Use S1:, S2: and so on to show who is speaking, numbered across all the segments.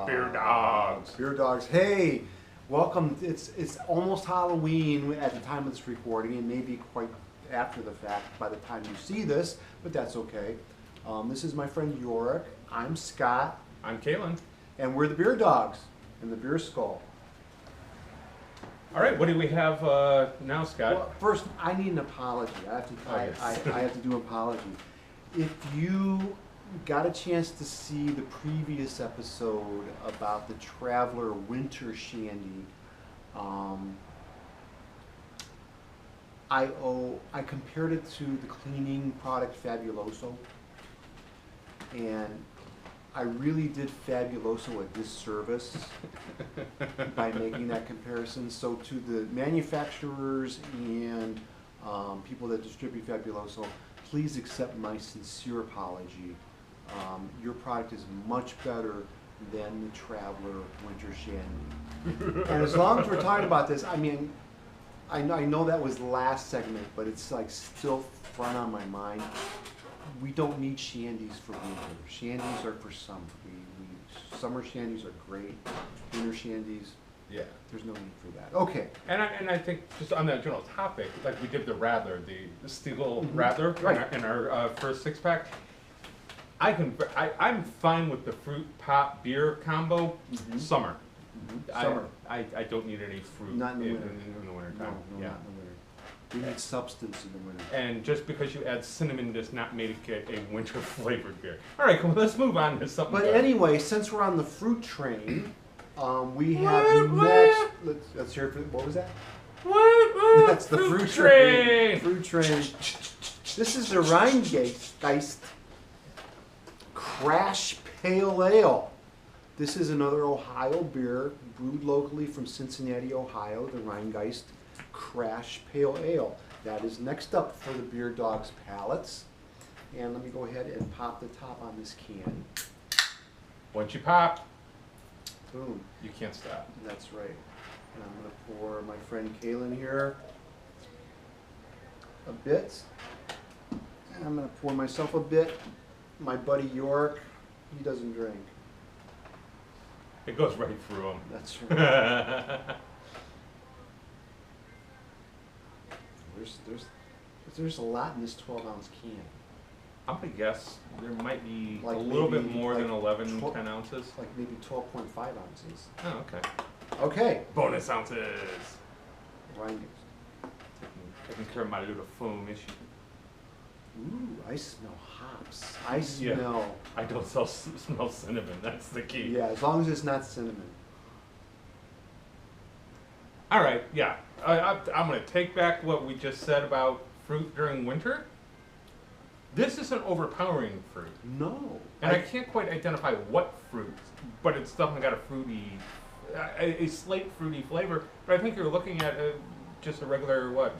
S1: Beer dogs.
S2: Beer dogs. Hey, welcome. It's almost Halloween at the time of this recording, and maybe quite after the fact by the time you see this, but that's okay. This is my friend Yorick. I'm Scott.
S1: I'm Kalen.
S2: And we're the Beer Dogs in the Beer Skull.
S1: All right, what do we have now, Scott?
S2: Well, first, I need an apology. I have to do an apology. If you got a chance to see the previous episode about the Traveler Winter Shandy, I compared it to the cleaning product Fabuloso, and I really did Fabuloso a disservice by making that comparison. So to the manufacturers and people that distribute Fabuloso, please accept my sincere apology. Your product is much better than the Traveler Winter Shandy. And as long as we're talking about this, I mean, I know that was the last segment, but it's like still front on my mind. We don't need shandies for winter. Shandies are for summer. Summer shandies are great. Winter shandies,
S1: Yeah.
S2: there's no need for that. Okay.
S1: And I think just on that general topic, like we did the Radler, the steel Radler
S2: Right.
S1: in our first six-pack. I'm fine with the fruit pop beer combo. Summer.
S2: Summer.
S1: I don't need any fruit
S2: Not in the winter.
S1: in the winter
S2: No,
S1: time.
S2: yeah. Not in the winter. We need substance in the winter.
S1: And just because you add cinnamon does not make it a winter flavored beer. All right, cool. Let's move on to something.
S2: But
S1: better.
S2: anyway, since we're on the fruit train, we have next. Let's hear it. What was that? That's the fruit train. Fruit train. This is the Rhinegeist Crash Pale Ale. This is another Ohio beer brewed locally from Cincinnati, Ohio. The Rhinegeist Crash Pale Ale. That is next up for the Beer Dogs palates. And let me go ahead and pop the top on this can.
S1: Once you pop,
S2: Boom.
S1: you can't stop.
S2: That's right. And I'm going to pour my friend Kalen here a bit. And I'm going to pour myself a bit. My buddy Yorick, he doesn't drink.
S1: It goes right through them.
S2: That's right. There's a lot in this 12-ounce can.
S1: I'm going to guess there might be
S2: Like
S1: a little bit
S2: maybe
S1: more
S2: like
S1: than 11,
S2: 12
S1: 10 ounces.
S2: Like maybe 12.5 ounces.
S1: Oh, okay.
S2: Okay.
S1: Bonus ounces.
S2: Rhinegeist.
S1: Taking care of my little foam issue.
S2: Ooh, I smell hops. I smell.
S1: I don't smell cinnamon. That's the key.
S2: Yeah, as long as it's not cinnamon.
S1: All right, yeah. I'm going to take back what we just said about fruit during winter. This isn't overpowering fruit.
S2: No.
S1: And I can't quite identify what fruit, but it's definitely got a fruity, a slight fruity flavor. But I think you're looking at just a regular, what,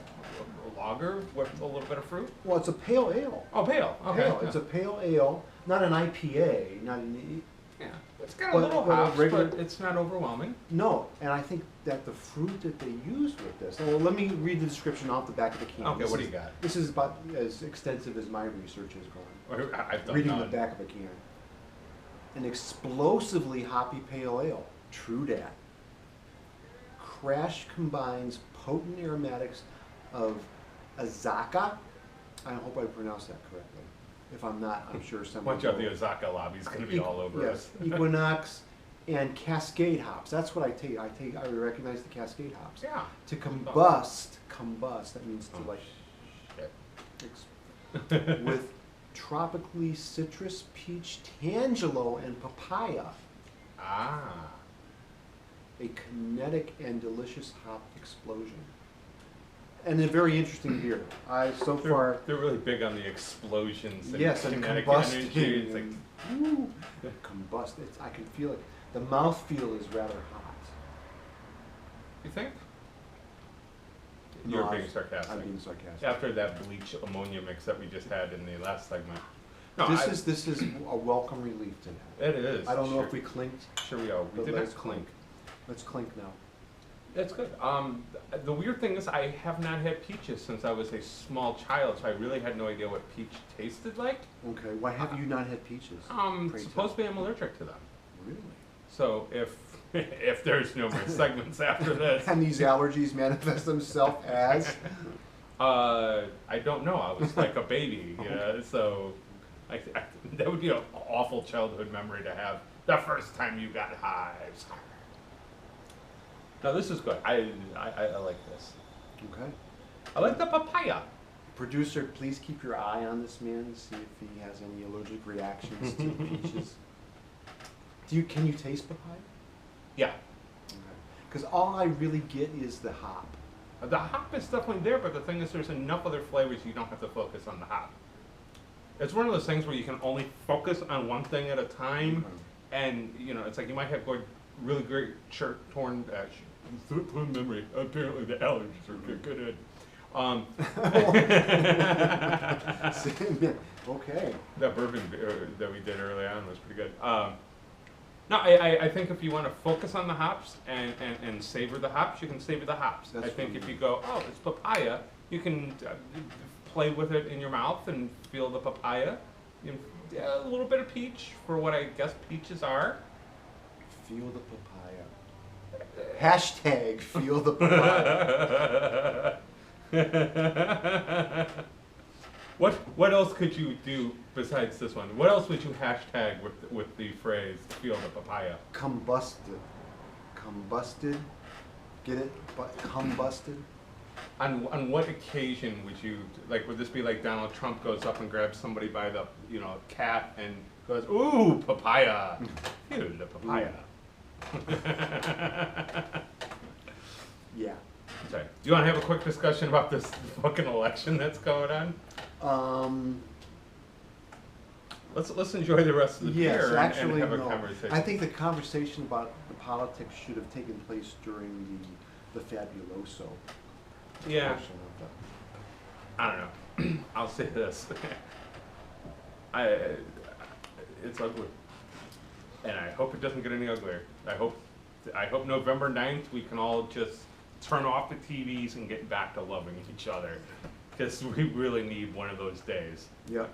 S1: a lager with a little bit of fruit?
S2: Well, it's a pale ale.
S1: Oh, pale. Okay.
S2: Pale.
S1: Yeah.
S2: It's a pale ale, not an IPA, not an.
S1: Yeah. It's got a little hops, but it's not overwhelming.
S2: No, and I think that the fruit that they use with this. Well, let me read the description off the back of the can.
S1: Okay, what do you got?
S2: This is about as extensive as my research has gone.
S1: I've done
S2: Reading
S1: none.
S2: the back of the can. An explosively hoppy pale ale. True dat. Crash combines potent aromatics of Azaka. I hope I pronounced that correctly. If I'm not, I'm sure someone
S1: Watch out,
S2: will.
S1: the Osaka lobby is going to be all over us.
S2: Equinox and Cascade hops. That's what I take. I recognize the Cascade hops.
S1: Yeah.
S2: To combust, that means to
S1: Shit.
S2: with tropically citrus, peach, tangelo, and papaya.
S1: Ah.
S2: A kinetic and delicious hop explosion. And a very interesting beer.
S1: They're really big on the explosions. And
S2: Yes, and
S1: kinetic
S2: combusting.
S1: energy. It's like,
S2: Woo, combust. I can feel it. The mouthfeel is rather hot.
S1: you think?
S2: No,
S1: You're being sarcastic.
S2: I'm being sarcastic.
S1: After that bleach ammonia mix that we just had in the last segment. No,
S2: This is a welcome relief to that.
S1: It is.
S2: I don't know
S1: Sure.
S2: if we clinked.
S1: Sure we are. We
S2: But
S1: did
S2: let's
S1: not clink.
S2: Let's clink now.
S1: That's good. The weird thing is I have not had peaches since I was a small child, so I really had no idea what peach tasted like.
S2: Okay, why have you not had peaches? Pray
S1: Supposed to be I'm allergic to them.
S2: Really?
S1: So if if there's no more segments after this,
S2: And these allergies manifest themselves as?
S1: I don't know. I was like a baby, you know, so that would be an awful childhood memory to have the first time you got hives. No, this is good. I like this.
S2: Okay.
S1: I like the papaya.
S2: Producer, please keep your eye on this man to see if he has any allergic reactions to peaches. Can you taste papaya?
S1: Yeah.
S2: Because all I really get is the hop.
S1: The hop is definitely there, but the thing is there's enough other flavors you don't have to focus on the hop. It's one of those things where you can only focus on one thing at a time, and you know, it's like you might have really great short-torn memory. Apparently the allergies are good.
S2: Okay.
S1: That bourbon that we did early on was pretty good. No, I think if you want to focus on the hops and savor the hops, you can savor the hops.
S2: That's
S1: I think
S2: really
S1: if you go, oh, it's papaya, you can play with it in your mouth and feel the papaya. You know, a little bit of peach for what I guess peaches are.
S2: Feel the papaya. Hashtag feel the papaya.
S1: What else could you do besides this one? What else would you hashtag with the phrase "feel the papaya"?
S2: Combusted. Combusted. Get it? But combusted.
S1: On what occasion would you like? Would this be like Donald Trump goes up and grabs somebody by the cat and goes, "Ooh, papaya, feel the papaya."
S2: Yeah.
S1: Sorry. Do you want to have a quick discussion about this fucking election that's going on? Let's enjoy the rest of the
S2: yes,
S1: beer
S2: actually,
S1: and have
S2: no.
S1: a conversation.
S2: I think the conversation about the politics should have taken place during the Fabuloso
S1: Yeah.
S2: portion of the.
S1: I don't know. I'll say this. It's ugly, and I hope it doesn't get any uglier. I hope November 9th we can all just turn off the TVs and get back to loving each other, because we really need one of those days.
S2: Yep.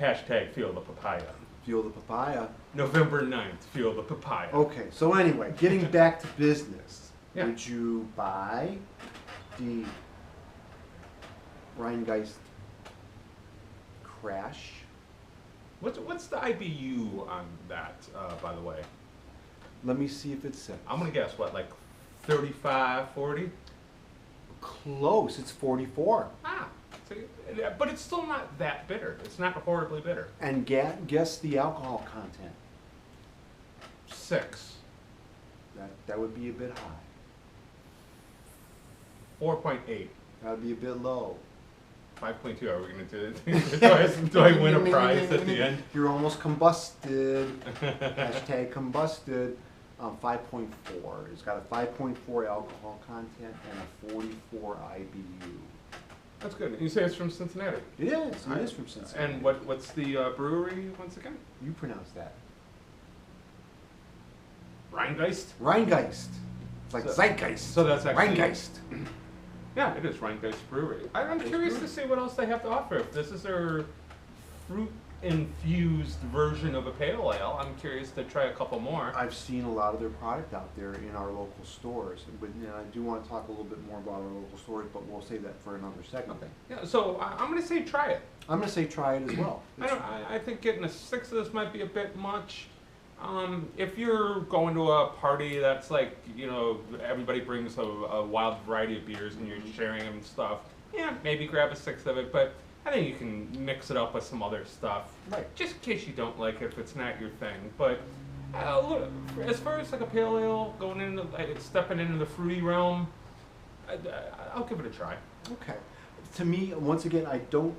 S1: Hashtag feel the papaya.
S2: Feel the papaya.
S1: November 9th, feel the papaya.
S2: Okay, so anyway, getting back to business.
S1: Yeah.
S2: Did you buy the Rhinegeist Crash?
S1: What's the IBU on that, by the way?
S2: Let me see if it says.
S1: I'm gonna guess, what, like 35, 40?
S2: Close, it's 44.
S1: Ah, so, but it's still not that bitter. It's not horribly bitter.
S2: And guess the alcohol content.
S1: 6.
S2: That would be a bit high.
S1: 4.8.
S2: That would be a bit low.
S1: 5.2. Are we gonna do it? do I win a prize at the end?
S2: You're almost combusted. Hashtag combusted. 5.4. It's got a 5.4 alcohol content and a 44 IBU.
S1: That's good. You say it's from Cincinnati.
S2: It is. It is from Cincinnati.
S1: And what's the brewery once again?
S2: You pronounce that.
S1: Rhinegeist.
S2: Rhinegeist. It's like Zeitgeist.
S1: So that's actually
S2: Rhinegeist.
S1: Yeah, it is Rhinegeist Brewery. I'm curious to see what else they have to offer. If this is their fruit-infused version of a pale ale, I'm curious to try a couple more.
S2: I've seen a lot of their product out there in our local stores, but I do want to talk a little bit more about our local stores, but we'll save that for another segment.
S1: Okay. Yeah. So I'm going to say try it.
S2: I'm going to say try it as well.
S1: I think getting a 6 of this might be a bit much. If you're going to a party that's like, everybody brings a wild variety of beers and you're sharing them and stuff, yeah, maybe grab a 6 of it, but I think you can mix it up with some other stuff.
S2: Right.
S1: Just in case you don't like it if it's not your thing. But look, as far as like a pale ale, stepping into the fruity realm, I'll give it a try.
S2: Okay. To me, once again, I don't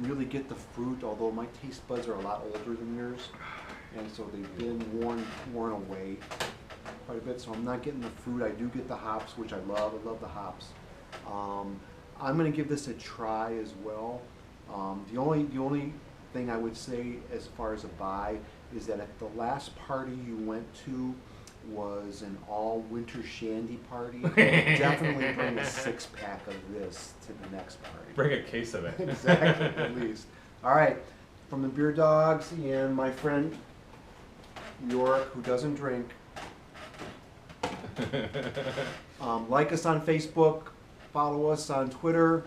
S2: really get the fruit, although my taste buds are a lot older than yours. And so they've been worn away quite a bit. So I'm not getting the fruit. I do get the hops, which I love. I love the hops. I'm going to give this a try as well. The only thing I would say as far as a buy is that at the last party you went to, was an all winter shandy party, definitely bring a 6-pack of this to the next party.
S1: Bring a case of it.
S2: Exactly, at least. All right, from the Beer Dogs and my friend Yorick, who doesn't drink. Like us on Facebook, follow us on Twitter.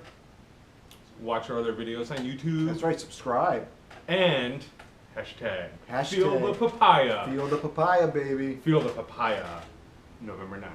S1: Watch our other videos on YouTube.
S2: That's right, subscribe.
S1: And
S2: Hashtag
S1: Feel the papaya.
S2: Feel the papaya, baby.
S1: Feel the papaya. November 9th.